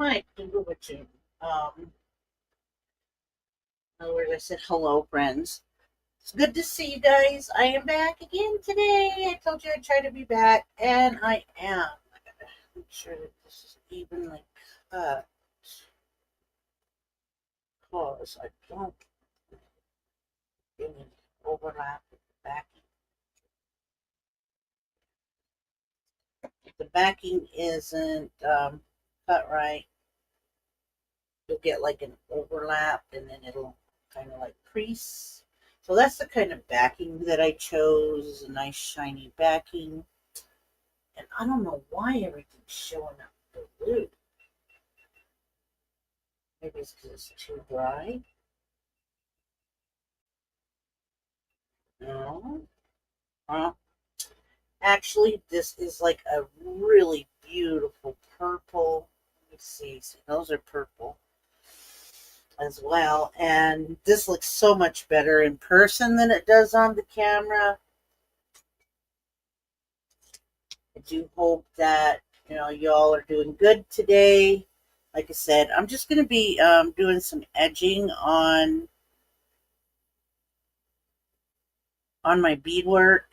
Mike, do what you. In other words, I said hello, friends. It's good to see you guys. I am back again today. I told you I'd try to be back, and I am. I gotta make sure that this is evenly cut, because I don't get any overlap with the backing. If the backing isn't cut right, you'll get like an overlap, and then it'll kind of like crease. So that's the kind of backing that I chose, a nice shiny backing. And I don't know why everything's showing up blue. Maybe it's because it's too dry. No. Well, actually, this is like a really beautiful purple. Let me see. See, those are purple as well. And this looks so much better in person than it does on the camera. I do hope that y'all are doing good today. Like I said, I'm just going to be doing some edging on my beadwork,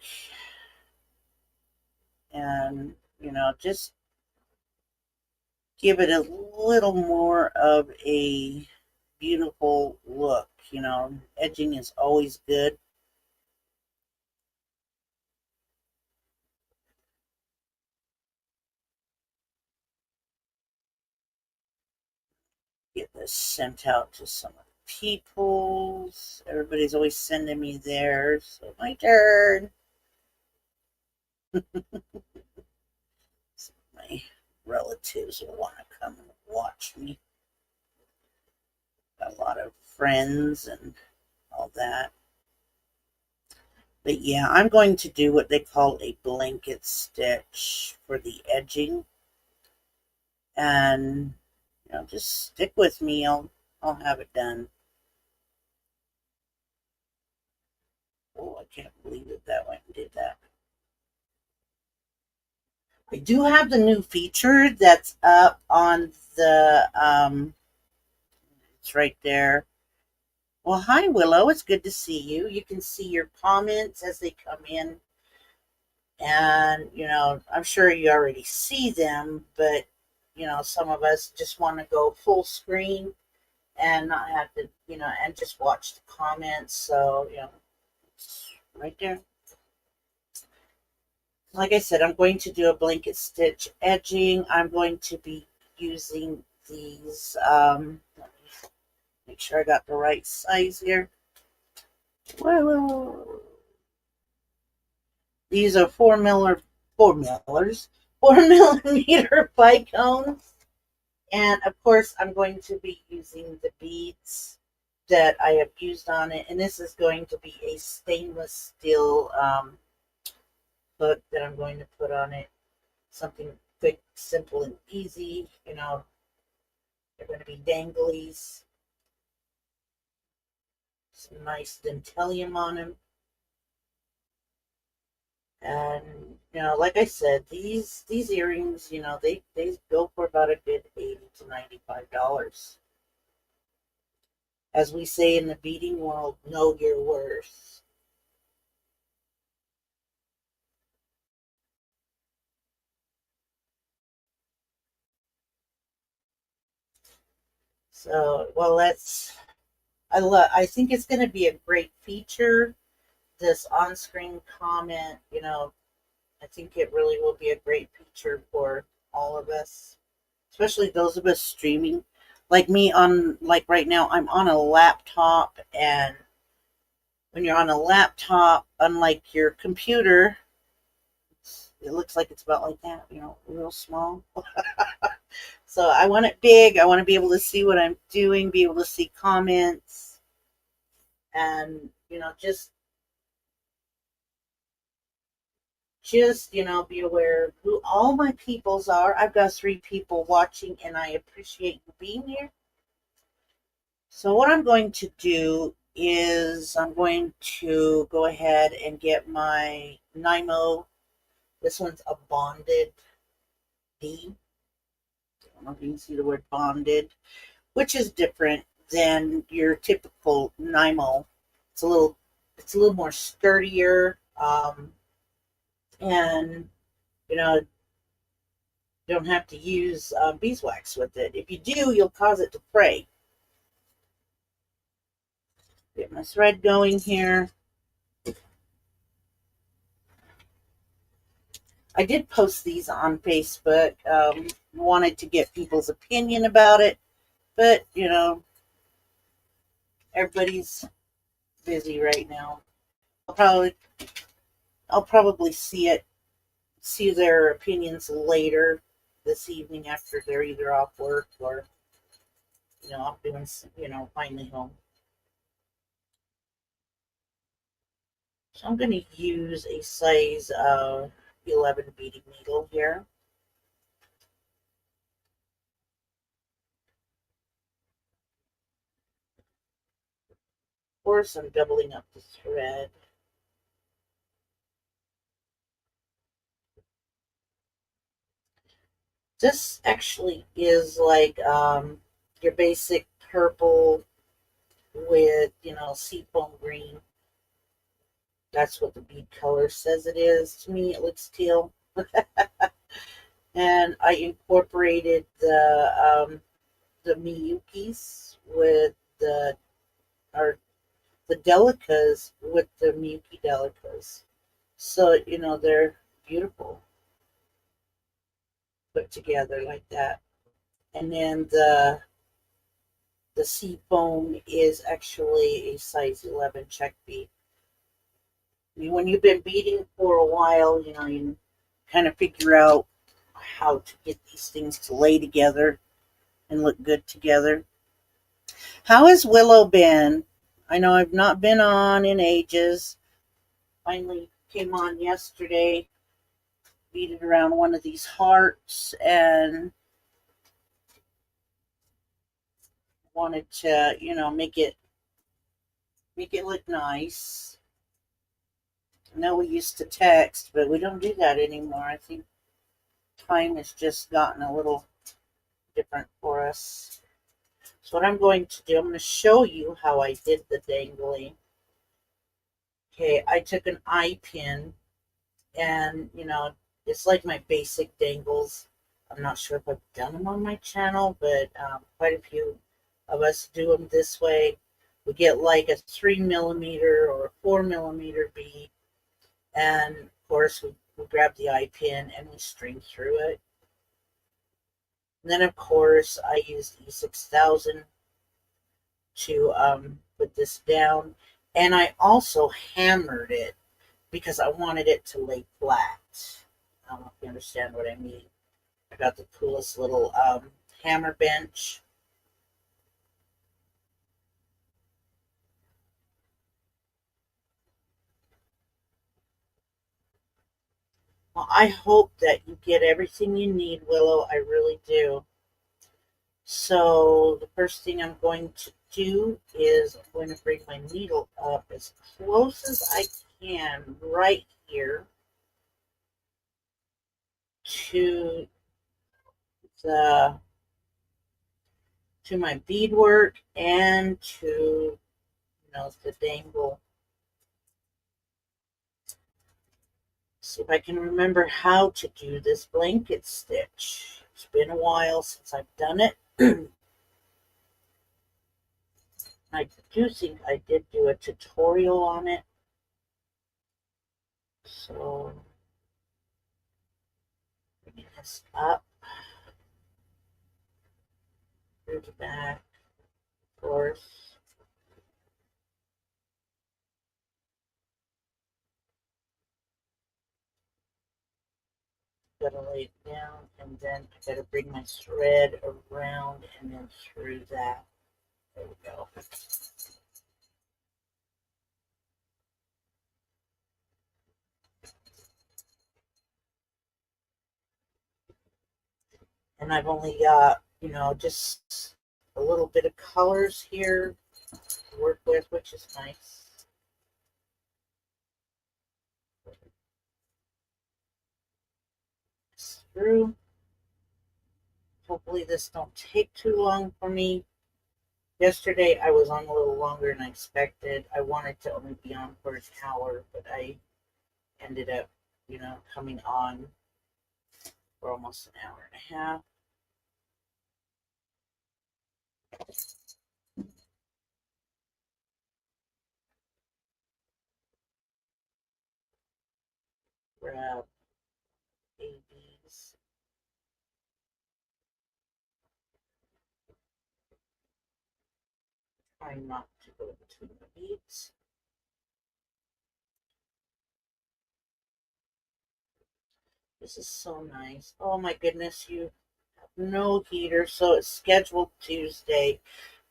and just give it a little more of a beautiful look. Edging is always good. Get this sent out to some of the peoples. Everybody's always sending me theirs, so my turn. My relatives will want to come and watch me. Got a lot of friends and all that. But yeah, I'm going to do what they call a blanket stitch for the edging. And just stick with me. I'll have it done. Oh, I can't believe it that went and did that. I do have the new feature that's up on the it's right there. Well, hi Willow, it's good to see you. You can see your comments as they come in, and I'm sure you already see them, but some of us just want to go full screen and not have to and just watch the comments. So it's right there. Like I said, I'm going to do a blanket stitch edging. I'm going to be using these let me make sure I got the right size here. Whoa. These are 4 millimeter bicones. And of course, I'm going to be using the beads that I have used on it. And this is going to be a stainless steel hook that I'm going to put on it. Something quick, simple, and easy. They're going to be danglies. Some nice dentalium on them. And like I said, these earrings, they go for about a good $80 to $95. As we say in the beading world, know your worth. So, well, I think it's going to be a great feature. This on-screen comment, I think it really will be a great feature for all of us, especially those of us streaming. Like me, like right now, I'm on a laptop, and when you're on a laptop, unlike your computer, it looks like it's about like that, real small. So I want it big. I want to be able to see what I'm doing, be able to see comments, and just be aware of who all my peoples are. I've got 3 people watching, and I appreciate you being here. So what I'm going to do is I'm going to go ahead and get my Nymo. This one's a bonded D. don't know if you can see the word bonded, which is different than your typical Nymo. It's a little more sturdier, and you know, you don't have to use beeswax with it. If you do, you'll cause it to fray. Get my thread going here. I did post these on Facebook. Wanted to get people's opinion about it, but everybody's busy right now. I'll probably see their opinions later this evening after they're either off work or I'm doing finally home. So I'm going to use a size 11 beading needle here. Of course, I'm doubling up the thread. This actually is like your basic purple with, seafoam green. That's what the bead color says it is. To me, it looks teal. And I incorporated the Miyukis with the Delicas with the Miyuki Delicas. So, they're beautiful put together like that. And then the sea foam is actually a size 11 check bead. I mean, when you've been beading for a while, you kind of figure out how to get these things to lay together and look good together. How has Willow been? I know I've not been on in ages. Finally came on yesterday, beaded around one of these hearts, and wanted to, make it look nice. I know we used to text, but we don't do that anymore. I think time has just gotten a little different for us. So what I'm going to do, I'm going to show you how I did the dangling. Okay, I took an eye pin, and it's like my basic dangles. I'm not sure if I've done them on my channel, but quite a few of us do them this way. We get like a 3mm or a 4mm bead, and of course we grab the eye pin and we string through it. And then of course I used E6000 to put this down, and I also hammered it because I wanted it to lay flat. I don't know if you understand what I mean. I got the coolest little hammer bench. Well, I hope that you get everything you need, Willow. I really do. So the first thing I'm going to do is I'm going to bring my needle up as close as I can right here to the my beadwork and to the dangle. See if I can remember how to do this blanket stitch. It's been a while since I've done it. I do think I did do a tutorial on it. So bring this up through the back, of course. Gotta lay it down, and then I gotta bring my thread around and then through that. There we go. And I've only got, just a little bit of colors here to work with, which is nice. Through. hopefully this don't take too long for me. Yesterday I was on a little longer than I expected. I wanted to only be on for an hour, but I ended up, coming on for almost an hour and a half. Grab ABs. Try not to go between the beads. This is so nice. Oh my goodness, you have no heater, so it's scheduled Tuesday.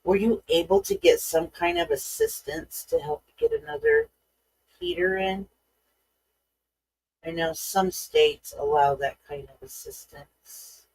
Were you able to get some kind of assistance to help you get another heater in? I know some states allow that kind of assistance.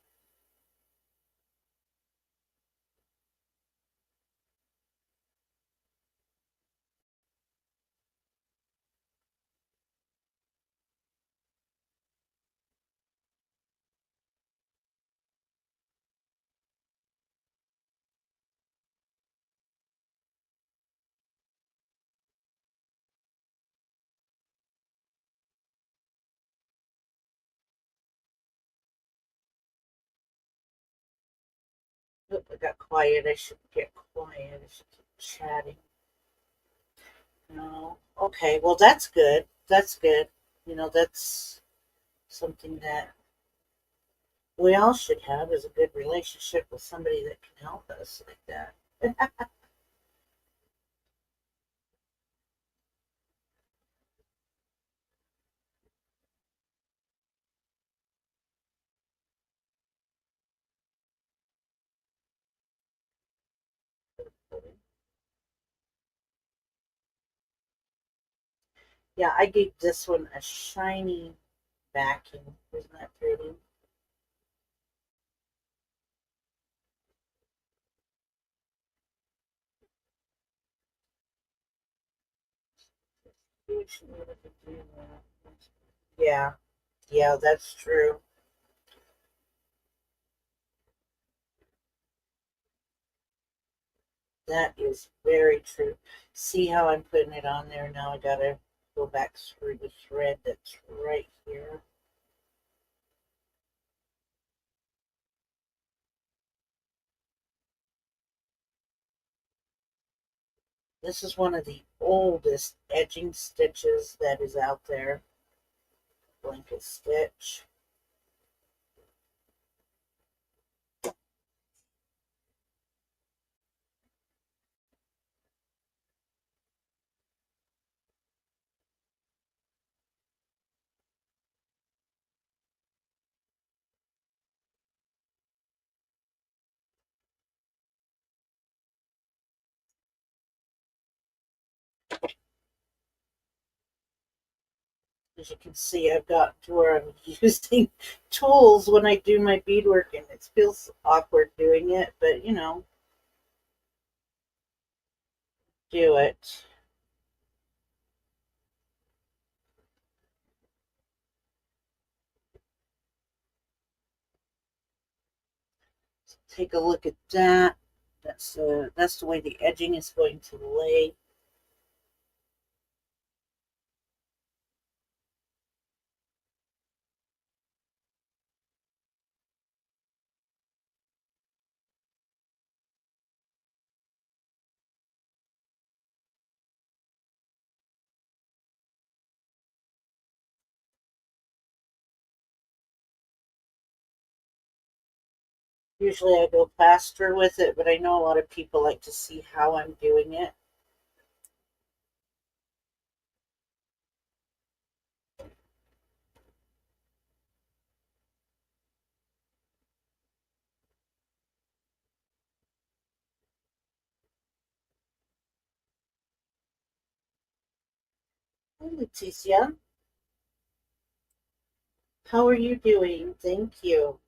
Oop, I got quiet. I should get quiet. I should keep chatting. No. Okay, well, that's good. That's good. That's something that we all should have is a good relationship with somebody that can help us like that. Yeah, I gave this one a shiny backing. Isn't that pretty? Yeah, yeah, that's true. That is very true. See how I'm putting it on there now? I gotta go back through the thread that's right here. This is one of the oldest edging stitches that is out there. Blanket stitch. As you can see, I've got to where I'm using tools when I do my beadwork, and it feels awkward doing it, but do it. So take a look at that. That's the way the edging is going to lay. Usually I go faster with it, but I know a lot of people like to see how I'm doing it. Hi, Leticia. How are you doing? Thank you.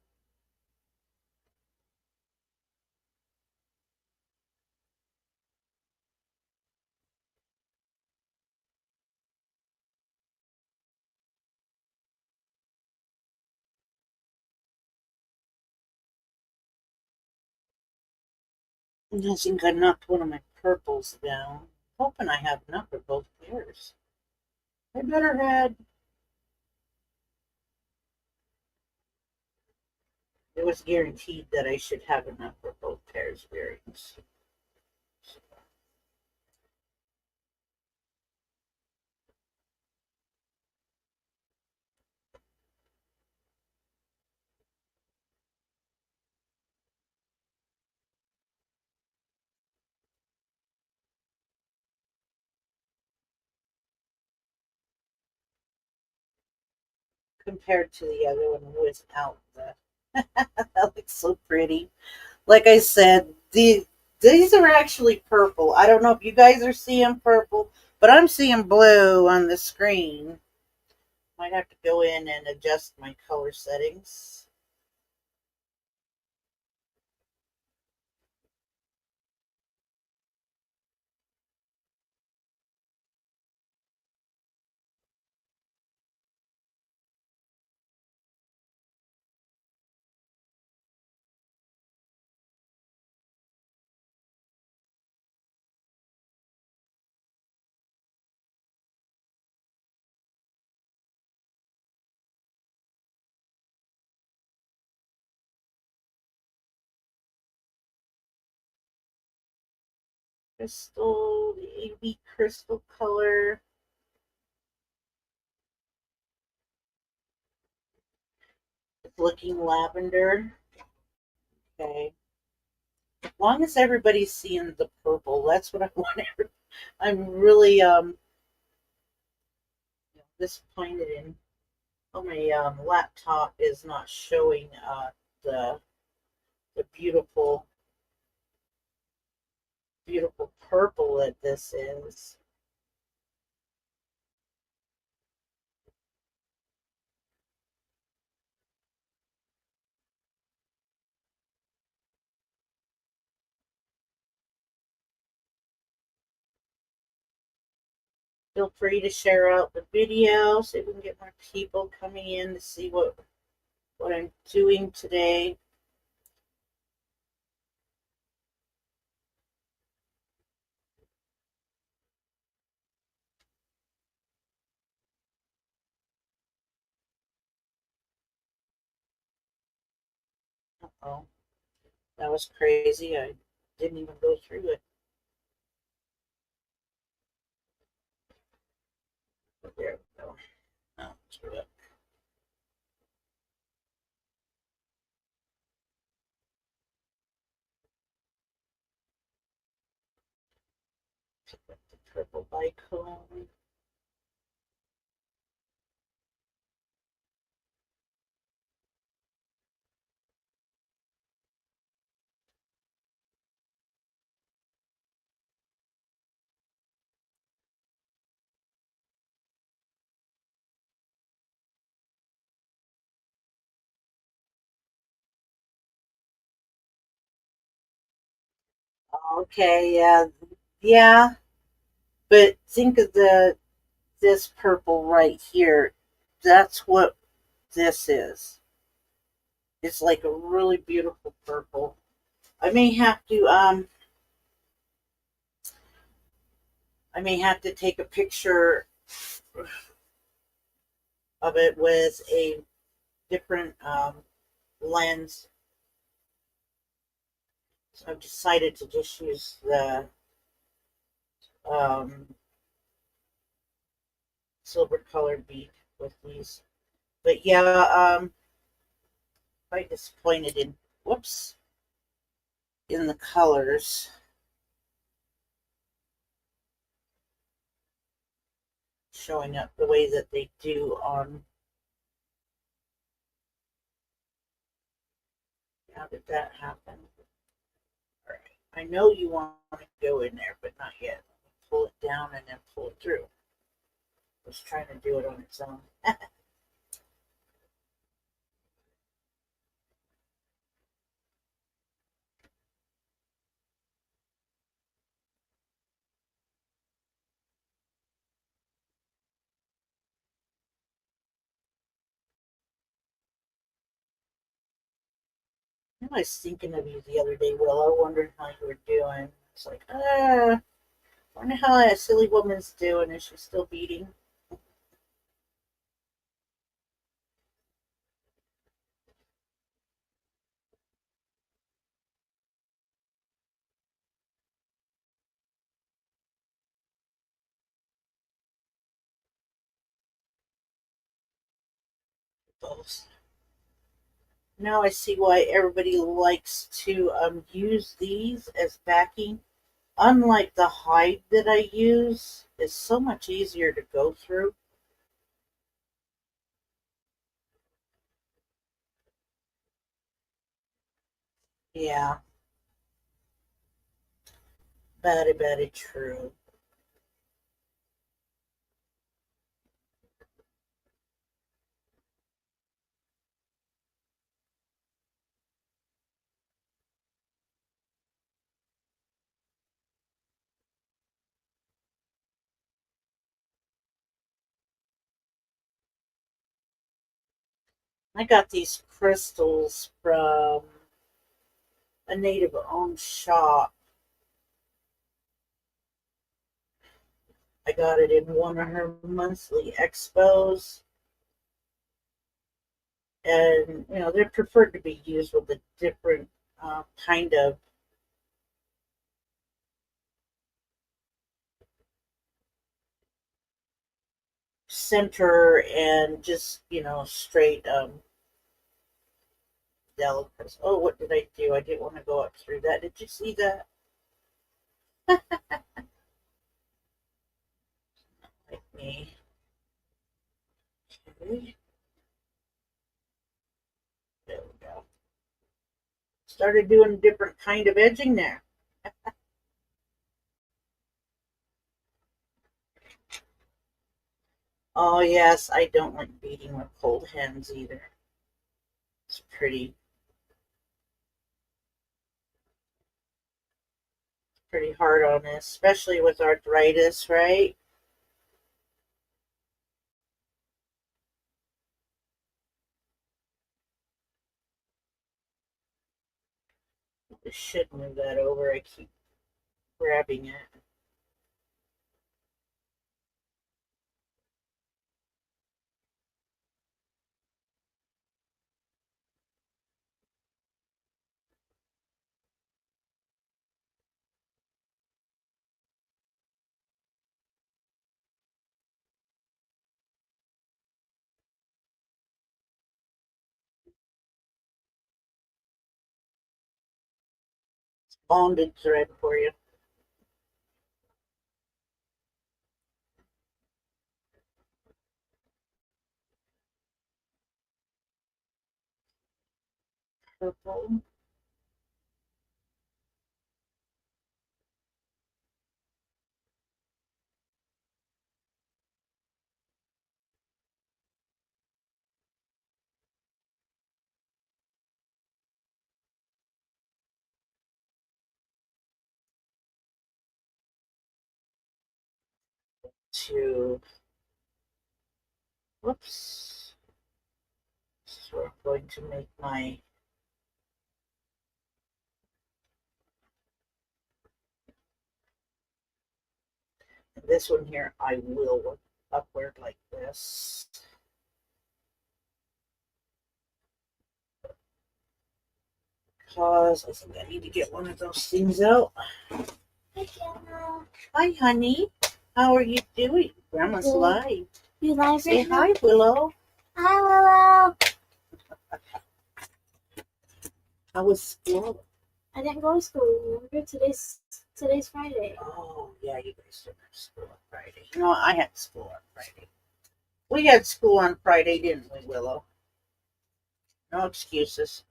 I think I knocked one of my purples down. Hoping I have enough for both pairs. I better had. It was guaranteed that I should have enough for both pairs of earrings. Compared to the other one without the. That looks so pretty. Like I said, these are actually purple. I don't know if you guys are seeing purple, but I'm seeing blue on the screen. Might have to go in and adjust my color settings. Crystal, the AB crystal color. It's looking lavender. Okay. As long as everybody's seeing the purple, that's what I want. I'm really disappointed in. Oh, my laptop is not showing the the beautiful purple that this is. Feel free to share out the video so we can get more people coming in to see what I'm doing today. Oh, that was crazy. I didn't even go through it. But there we go. Oh, screw it. Pick up the purple bicone. Okay, yeah, yeah. But think of this purple right here. That's what this is. It's like a really beautiful purple. I may have to take a picture of it with a different lens. So I've decided to just use the um, silver colored bead with these. But yeah, quite disappointed in whoops in the colors showing up the way that they do on. How did that happen? All right. I know you want to go in there, but not yet. Pull it down and then pull it through. I was trying to do it on its own. I was thinking of you the other day, Willow, wondering how you were doing. It's like, wonder how that silly woman's doing. Is she still beating? Both. Now I see why everybody likes to use these as backing. Unlike the hide that I use, it's so much easier to go through. Yeah, very true. I got these crystals from a native owned shop. I got it in one of her monthly expos. And, they're preferred to be used with a different kind of center and just, straight delicate. Oh, what did I do? I didn't want to go up through that. Did you see that? Like me. Okay. There we go. Started doing a different kind of edging there. Oh, yes, I don't like beating with cold hands either. It's pretty hard on this, especially with arthritis, right? I should move that over. I keep grabbing it. Bonded thread for you. Purple. To, whoops. So I'm going to make my, this one here, I will work upward like this. Because I think I need to get one of those things out. Hi, Grandma. Hi, honey. How are you doing? Grandma's live. You live? Say hi, Willow. Hi, Willow. How was school? I didn't go to school. Remember, today's Friday. Oh, yeah, you guys didn't have school on Friday. No, I had school on Friday. We had school on Friday, didn't we, Willow? No excuses.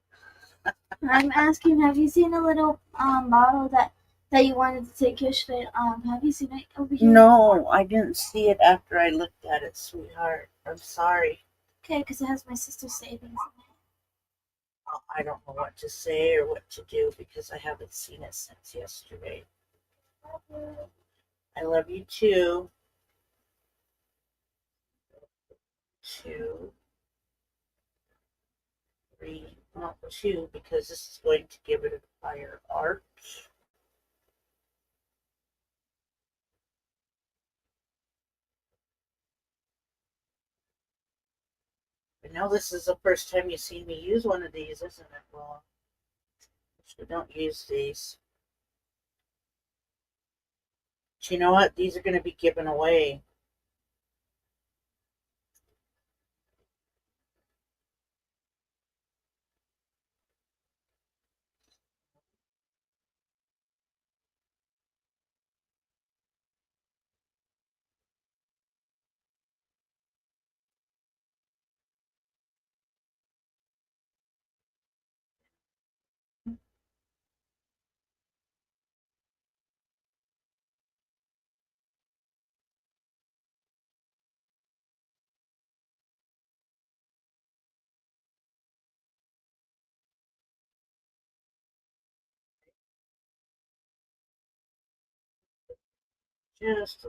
I'm asking, have you seen a little bottle that you wanted to take yesterday? Have you seen it over here? No, I didn't see it after I looked at it, sweetheart. I'm sorry. Okay, because it has my sister's savings in it. I don't know what to say or what to do because I haven't seen it since yesterday. I love you too. 2, 3, not two, because this is going to give it a higher arch. I know this is the first time you've seen me use one of these, isn't it? Well, we don't use these. But you know what? These are going to be given away. Just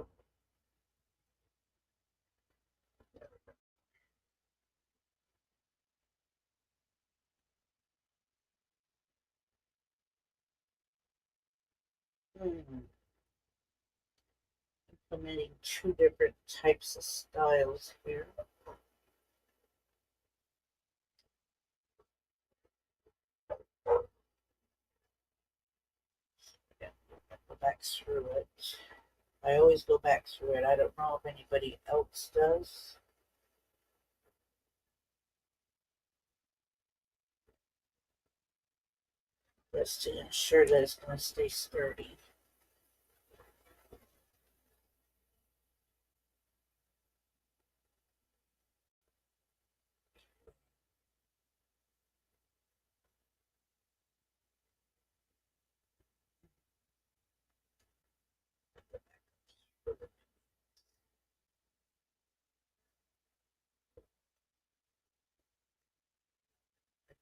implementing two different types of styles here. Yeah, go back through it. I always go back through it. I don't know if anybody else does. Just to ensure that it's going to stay sturdy.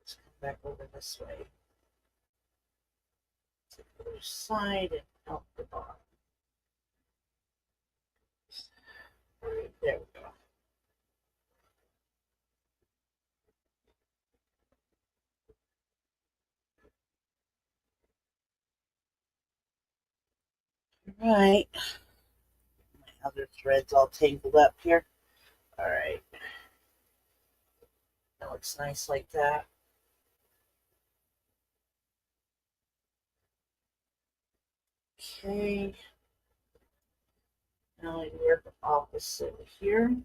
Let's come back over this way. To the other side and out the bottom. Right, there we go. All right. My other thread's all tangled up here. All right. That looks nice like that. Okay. Now I work opposite here.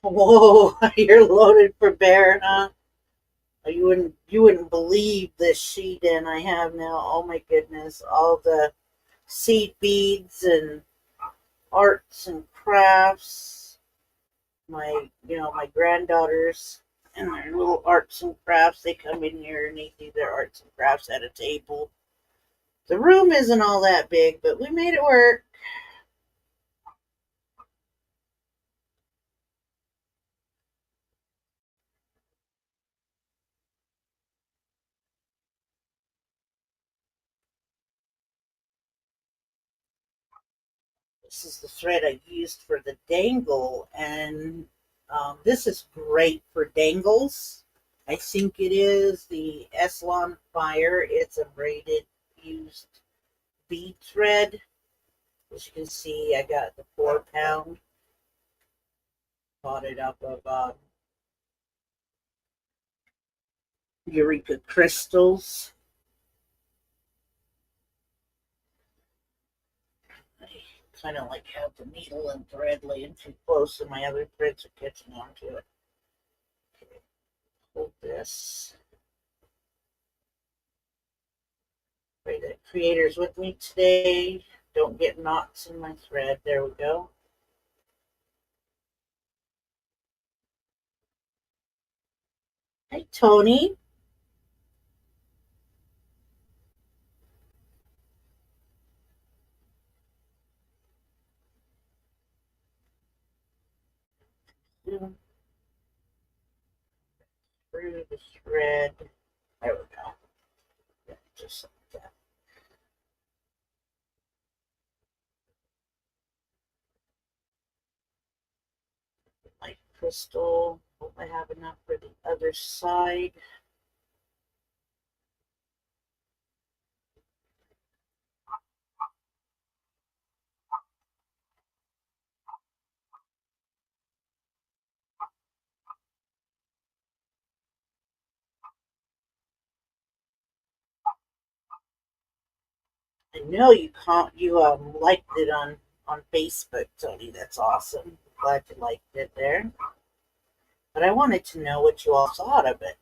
Whoa, you're loaded for bear, huh? You wouldn't believe this sheet in I have now. Oh my goodness, all the seed beads and arts and crafts. My granddaughters and their little arts and crafts. They come in here and they do their arts and crafts at a table. The room isn't all that big, but we made it work. This is the thread I used for the dangle, and this is great for dangles. I think it is the Eslon Fire. It's a braided used bead thread. As you can see, I got the 4 pound. Bought it up of Eureka Crystals. I kind of like have the needle and thread laying too close, and my other threads are catching onto it. Okay, hold this. Pray that creator's with me today. Don't get knots in my thread. There we go. Hi, Tony. just like that. My crystal. Hope I have enough for the other side. I know you can't. You liked it on Facebook, Tony. That's awesome. Glad you liked it there. But I wanted to know what you all thought of it.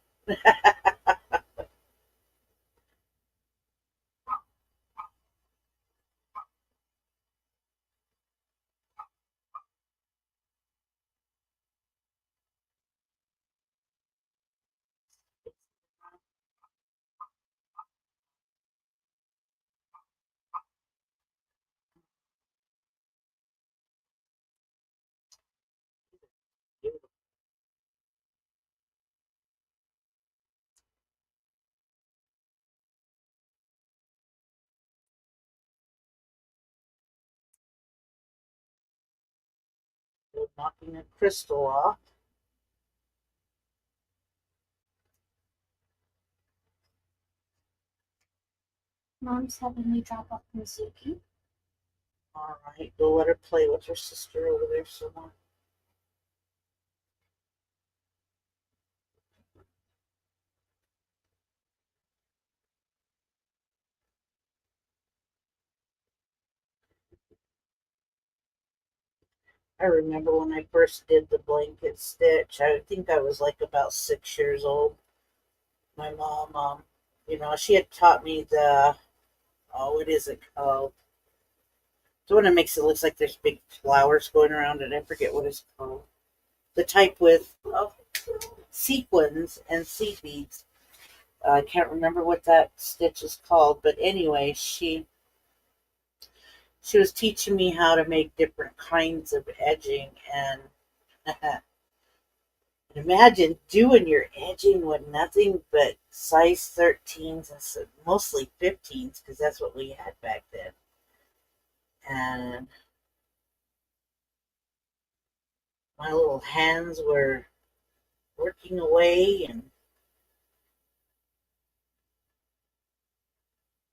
Knocking a crystal off. Mom's helping me drop off Mizuki. All right, go let her play with her sister over there somewhere. I remember when I first did the blanket stitch. I think I was like about 6 years old. My mom, she had taught me what is it called? The one that makes it look like there's big flowers going around it. I forget what it's called. The type with sequins and seed beads. I can't remember what that stitch is called, but anyway, she was teaching me how to make different kinds of edging, and imagine doing your edging with nothing but size 13s and mostly 15s because that's what we had back then. And my little hands were working away, and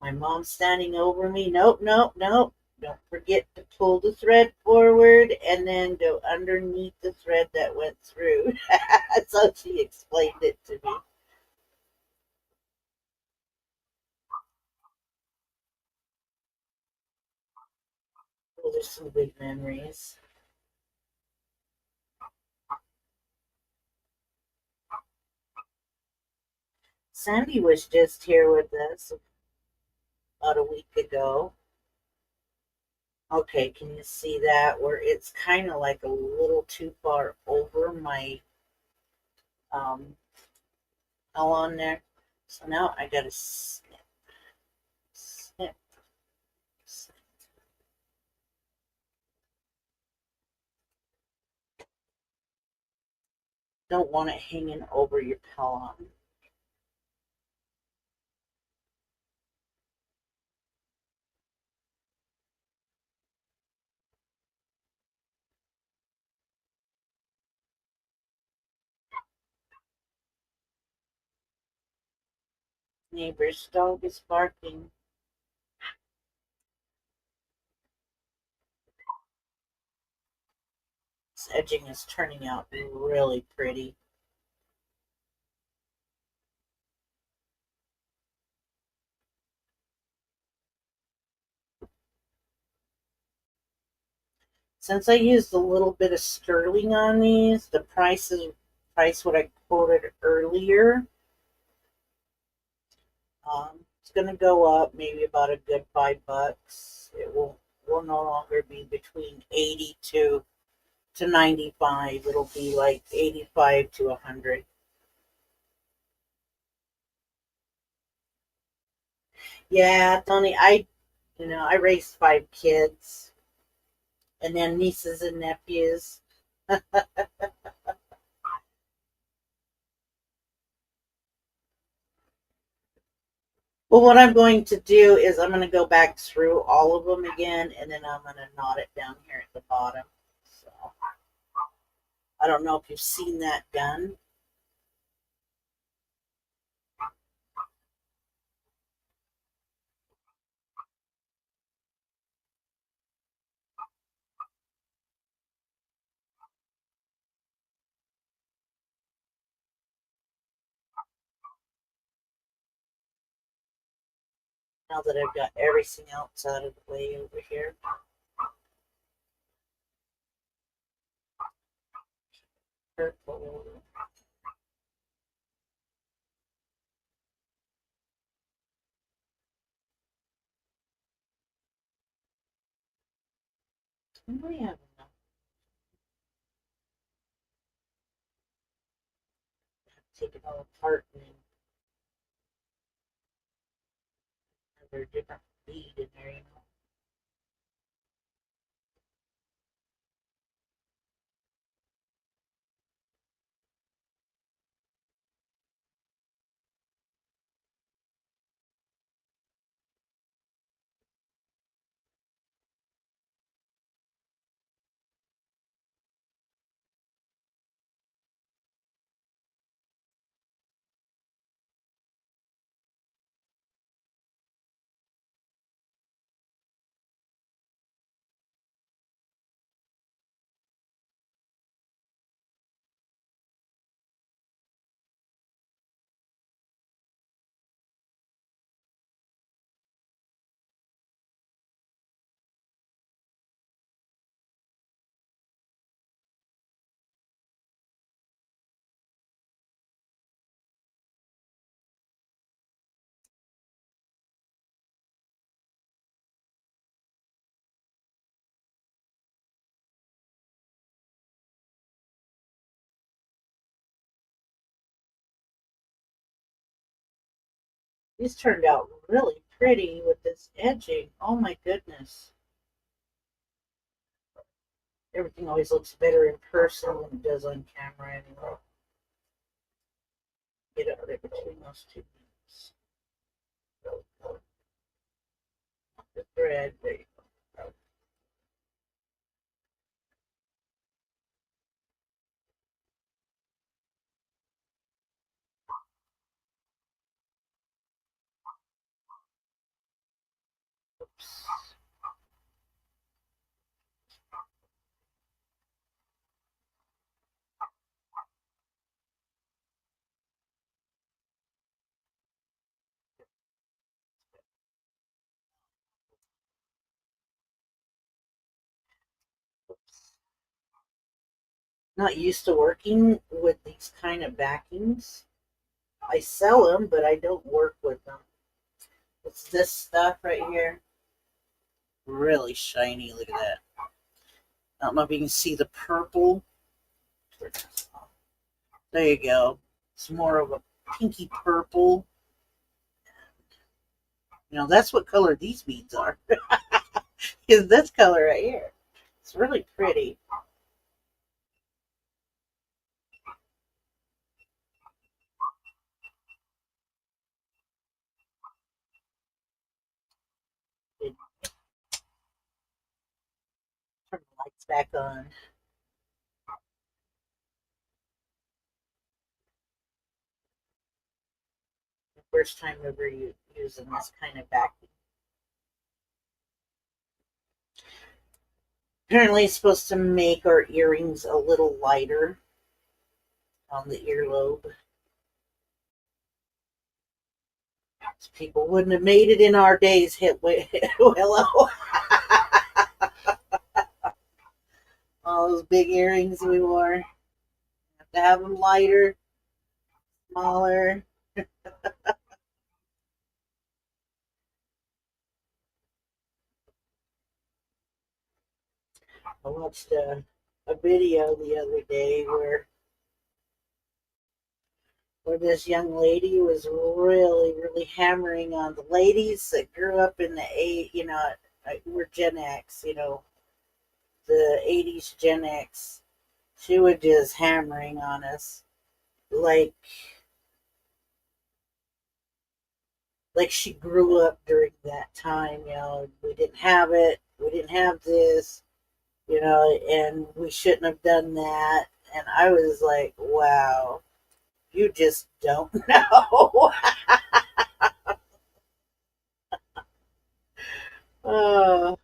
my mom standing over me. Nope, nope, nope. Don't forget to pull the thread forward and then go underneath the thread that went through. So she explained it to me. Those are some good memories. Sandy was just here with us about a week ago. Okay, can you see that where it's kind of like a little too far over my um on there? So now I gotta snip, snip, snip. Don't want it hanging over your pellon. Neighbor's dog is barking. This edging is turning out really pretty. Since I used a little bit of sterling on these, the price what I quoted earlier. It's going to go up maybe about a good $5. It will no longer be between 80 to 95. It'll be like 85 to 100. Yeah, Tony, I raised 5 kids and then nieces and nephews. Well, what I'm going to do is I'm going to go back through all of them again, and then I'm going to knot it down here at the bottom. So I don't know if you've seen that done. Now that I've got everything else out of the way over here. Purple. I have enough. Take it all apart and have a different bead in there, you know. These turned out really pretty with this edging. Oh my goodness. Everything always looks better in person than it does on camera anyway. Get it right between those two things. The thread, there you go. Oops. Not used to working with these kind of backings. I sell them, but I don't work with them. It's this stuff right here. Really shiny. Look at that. I don't know if you can see the purple. There you go. It's more of a pinky purple. You know, that's what color these beads are. Is this color right here. It's really pretty. Turn the lights back on. The first time ever using this kind of backing. Apparently, it's supposed to make our earrings a little lighter on the earlobe. So people wouldn't have made it in our days. Hit hello. All those big earrings we wore. Have to have them lighter, smaller. I watched a video the other day where this young lady was really hammering on the ladies that grew up in the we're Gen X, the 80s Gen X. She was just hammering on us like like she grew up during that time. We didn't have it. We didn't have this. And we shouldn't have done that. And I was like, wow, you just don't know. uh,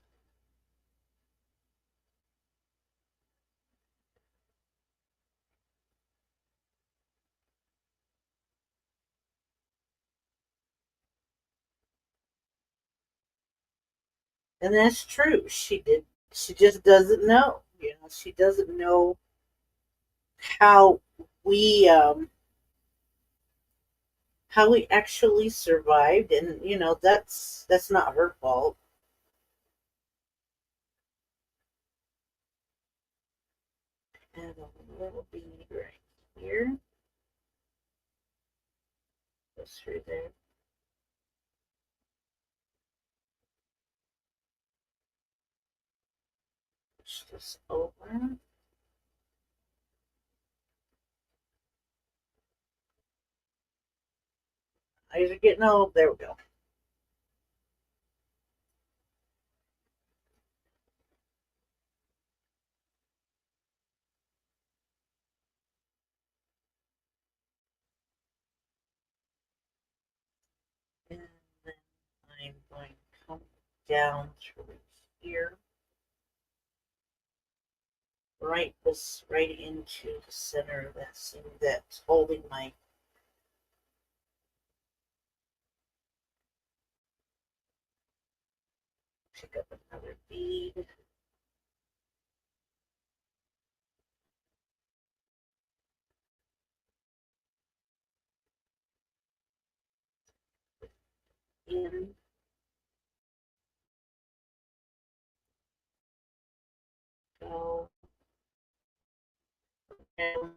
and that's true. She just doesn't know. She doesn't know how we um how we actually survived, and that's not her fault. Add a little bead right here. Goes through there. Push this over. Eyes are getting old. There we go. And then I'm going to come down through here, right into the center of that seam that's holding my. Pick up another bead. In. Go. Down.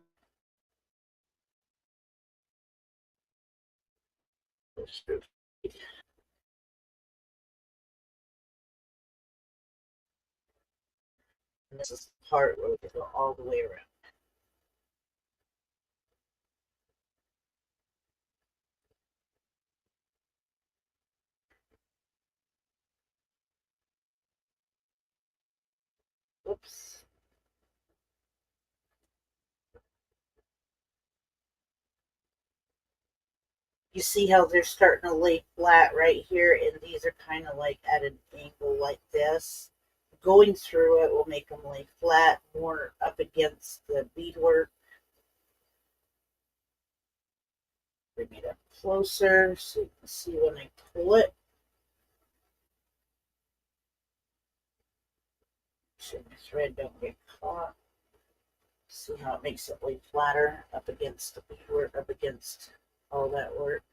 Push through. And this is the part where we can go all the way around. Oops. You see how they're starting to lay flat right here, and these are kind of like at an angle like this. Going through it will make them lay flat, more up against the beadwork. Bring it up closer so you can see when I pull it. So the thread don't get caught. See how it makes it lay flatter up against the beadwork, up against all that work.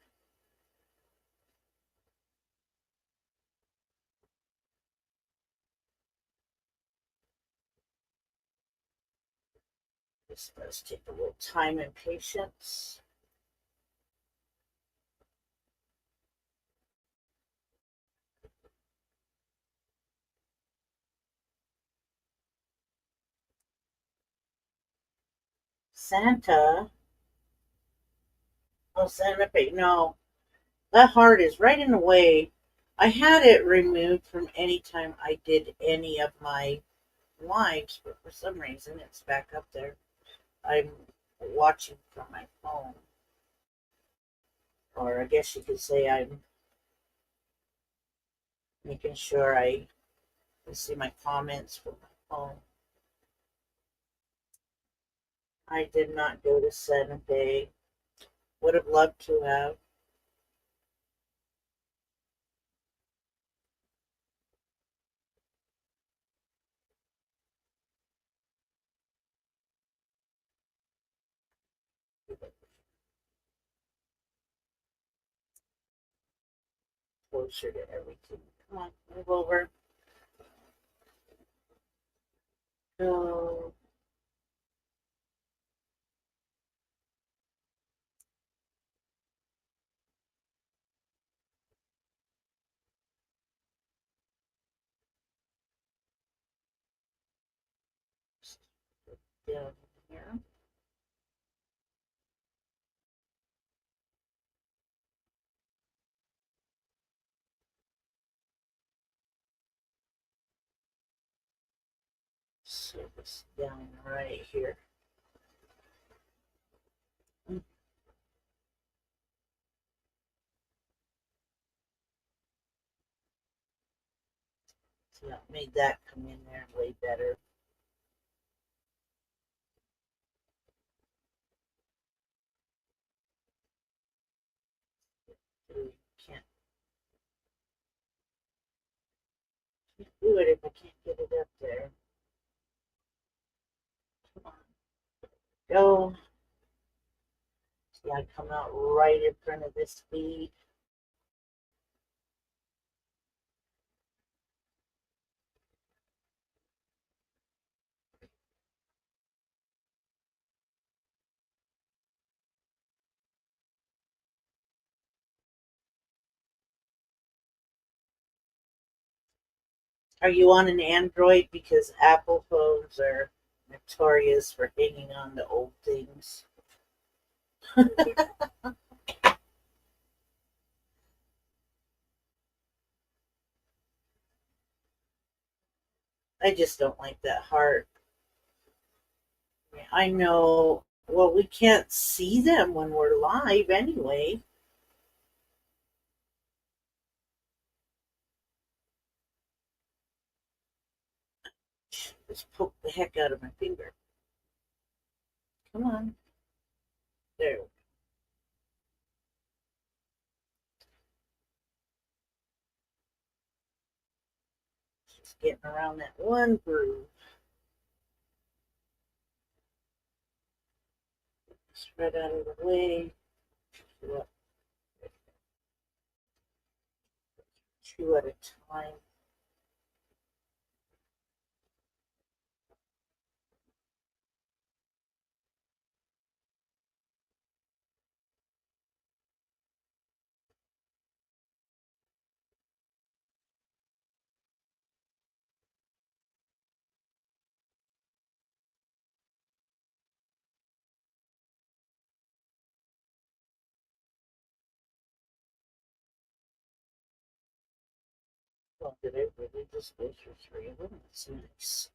This does take a little time and patience. Santa. Oh, Santa Fe. No, that heart is right in the way. I had it removed from any time I did any of my lives, but for some reason it's back up there. I'm watching from my phone. Or I guess you could say I'm making sure I can see my comments from my phone. I did not go to Santa Fe. Would have loved to have. Closer to everything. Come on, move over. Go. Down here. Service down right here. So that made that come in there way better. Can't do it if I can't get it up there. Come on. Go. See, I come out right in front of this feed. Are you on an Android? Because Apple phones are notorious for hanging on to old things. I just don't like that heart. I know, well, we can't see them when we're live anyway. Just poke the heck out of my finger. Come on. There. Just getting around that one groove. Spread out of the way. Two at a time. Well, did I really just go through three of them? That's nice.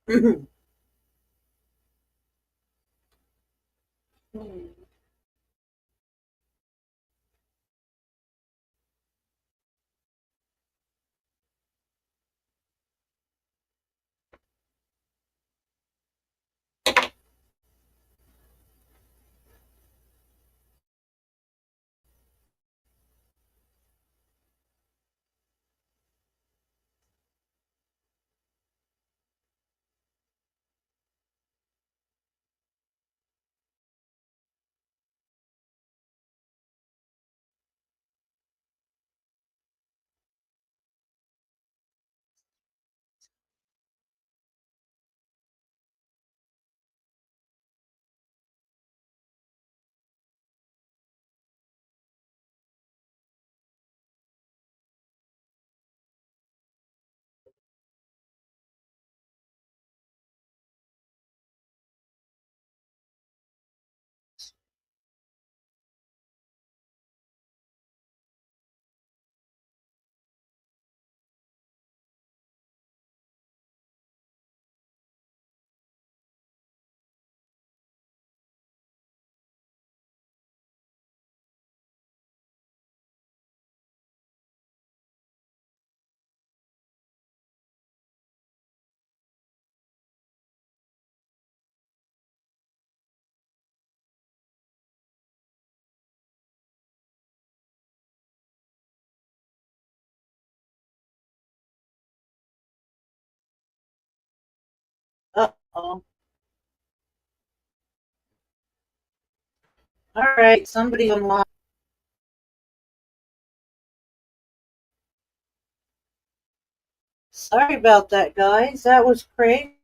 Uh-oh. All right, somebody unlock. Sorry about that, guys. That was crazy.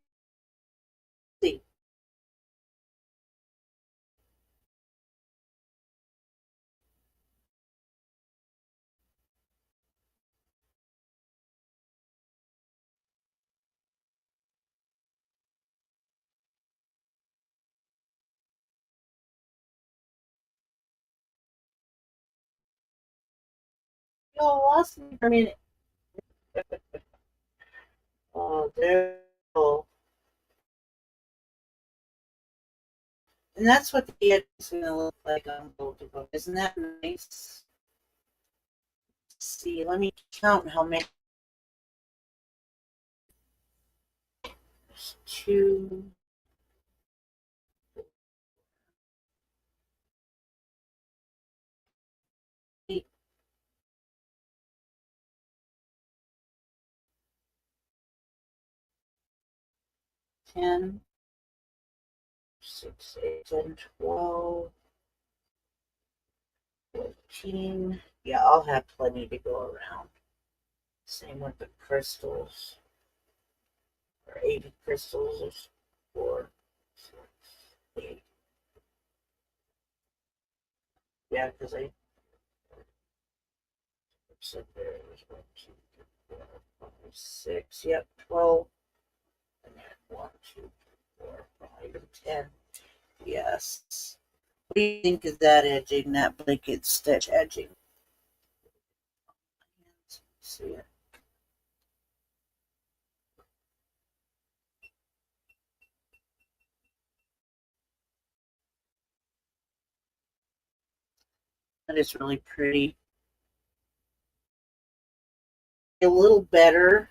Y'all lost me for a minute. Oh, there. And that's what the edge is going to look like on both of them. Isn't that nice? Let's see, let me count how many. There's 2, 8, 10, 6, 8, 10, 12, 14. Yeah, I'll have plenty to go around. Same with the crystals. Or 80 crystals is 4, 6, 8. Yeah, because I said there was 1, 2, 3, 4, 5, 6. Yep, 12. And then 1, 2, 3, 4, 5, and 10. Yes. What do you think of that edging, that blanket stitch edging? See it. That is really pretty. A little better.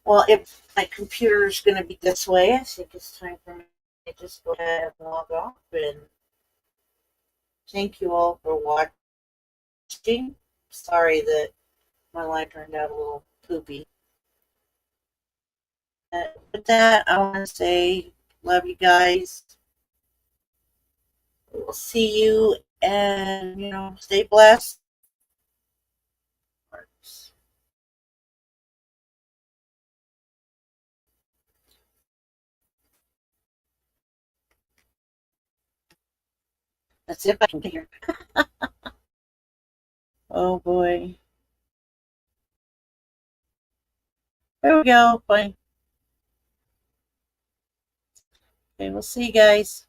Well, if my computer is going to be this way, I think it's time for me to just go ahead and log off. And thank you all for watching. Sorry that my life turned out a little poopy. With that, I want to say, love you guys. We'll see you, and stay blessed. That's it. I can hear. Oh boy. There we go. Bye. Okay, we'll see you guys.